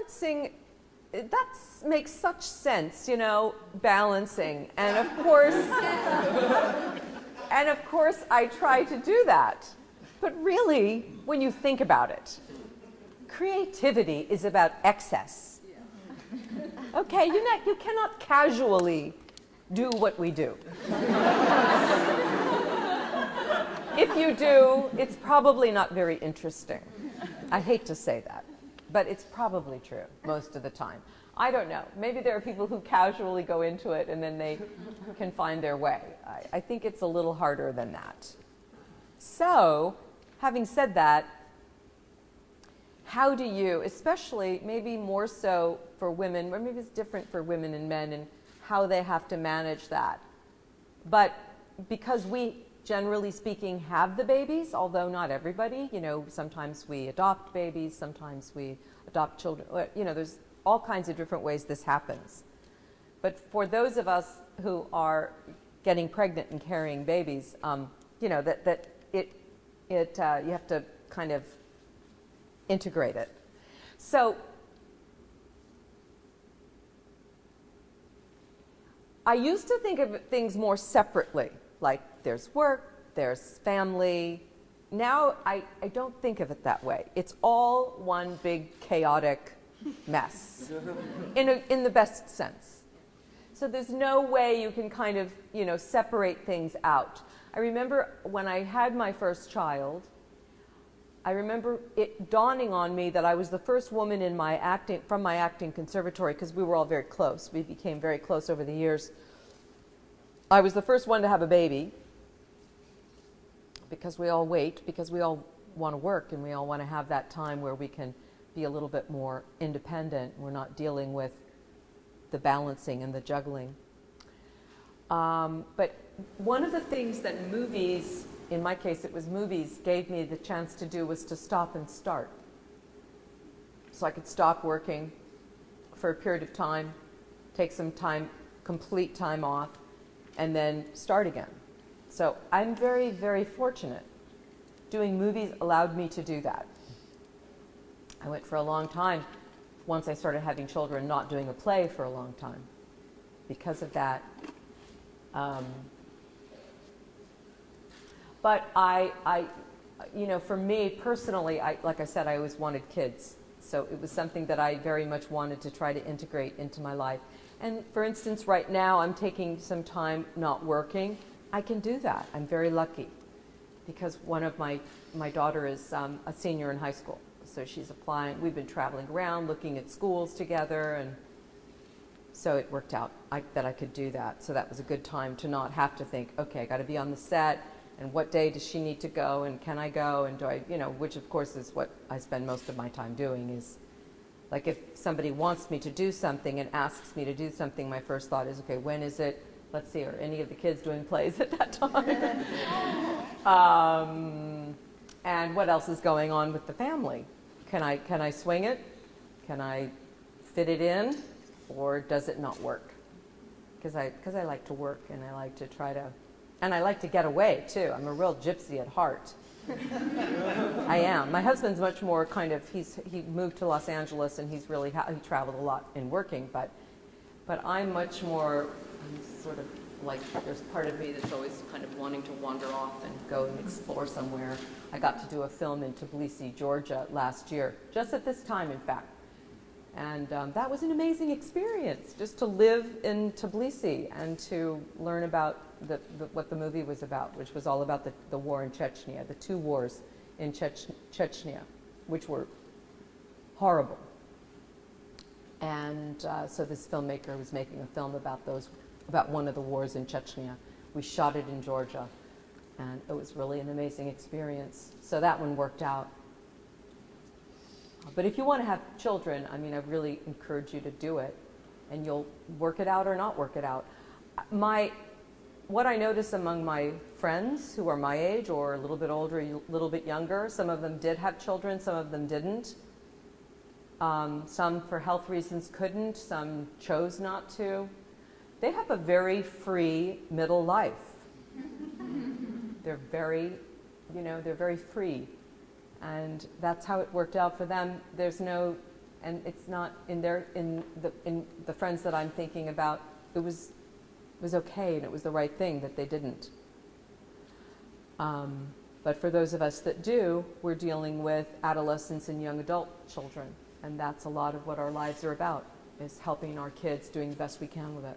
balancing, that makes such sense, you know, balancing. And of course, I try to do that. But really, when you think about it, creativity is about excess. Okay, you cannot casually do what we do. If you do, it's probably not very interesting. I hate to say that, but it's probably true most of the time. I don't know. Maybe there are people who casually go into it and then they can find their way. I think it's a little harder than that. So, having said that, how do you, especially maybe more so for women, or maybe it's different for women and men and how they have to manage that. But because we, generally speaking, have the babies, although not everybody, you know, sometimes we adopt babies, sometimes we adopt children, you know, there's all kinds of different ways this happens. But for those of us who are getting pregnant and carrying babies, you know, you have to kind of integrate it. So I used to think of things more separately, like there's work, there's family. Now I don't think of it that way. It's all one big chaotic mess, in the best sense. So there's no way you can kind of, you know, separate things out. I remember when I had my first child, I remember it dawning on me that I was the first woman in my from my acting conservatory, because we were all very close. We became very close over the years. I was the first one to have a baby, because we all wait, because we all want to work and we all want to have that time where we can be a little bit more independent. We're not dealing with the balancing and the juggling. But one of the things that movies, in my case it was movies, gave me the chance to do was to stop and start. So I could stop working for a period of time, take some time, complete time off, and then start again. So I'm very, very fortunate. Doing movies allowed me to do that. I went for a long time, once I started having children, not doing a play for a long time because of that. But you know, for me personally, like I said, I always wanted kids. So it was something that I very much wanted to try to integrate into my life. And for instance, right now I'm taking some time not working. I can do that. I'm very lucky because one of my daughter is a senior in high school. So she's applying. We've been traveling around looking at schools together, and so it worked out that I could do that. So that was a good time to not have to think, okay, I got to be on the set, and what day does she need to go, and can I go, and do I, you know, which of course is what I spend most of my time doing. Is like if somebody wants me to do something and asks me to do something, my first thought is, okay, when is it? Let's see, are any of the kids doing plays at that time? And what else is going on with the family? Can I swing it? Can I fit it in? Or does it not work? Because I like to work, and I like to try to, and I like to get away too. I'm a real gypsy at heart. I am. My husband's much more kind of, he moved to Los Angeles, and he's really, he traveled a lot in working, but I'm much more, I'm sort of like, there's part of me that's always kind of wanting to wander off and go and explore somewhere. I got to do a film in Tbilisi, Georgia last year, just at this time, in fact. And that was an amazing experience, just to live in Tbilisi and to learn about what the movie was about, which was all about the war in Chechnya, the two wars in Chechnya, which were horrible. And so this filmmaker was making a film about one of the wars in Chechnya. We shot it in Georgia, and it was really an amazing experience. So that one worked out. But if you want to have children, I mean, I really encourage you to do it, and you'll work it out or not work it out. What I notice among my friends who are my age or a little bit older, a little bit younger, some of them did have children, some of them didn't. Some for health reasons couldn't, some chose not to. They have a very free middle life. They're very, they're very free. And that's how it worked out for them. There's no And it's not in the friends that I'm thinking about, it was okay and it was the right thing that they didn't. But for those of us that do, we're dealing with adolescents and young adult children. And that's a lot of what our lives are about, is helping our kids, doing the best we can with it.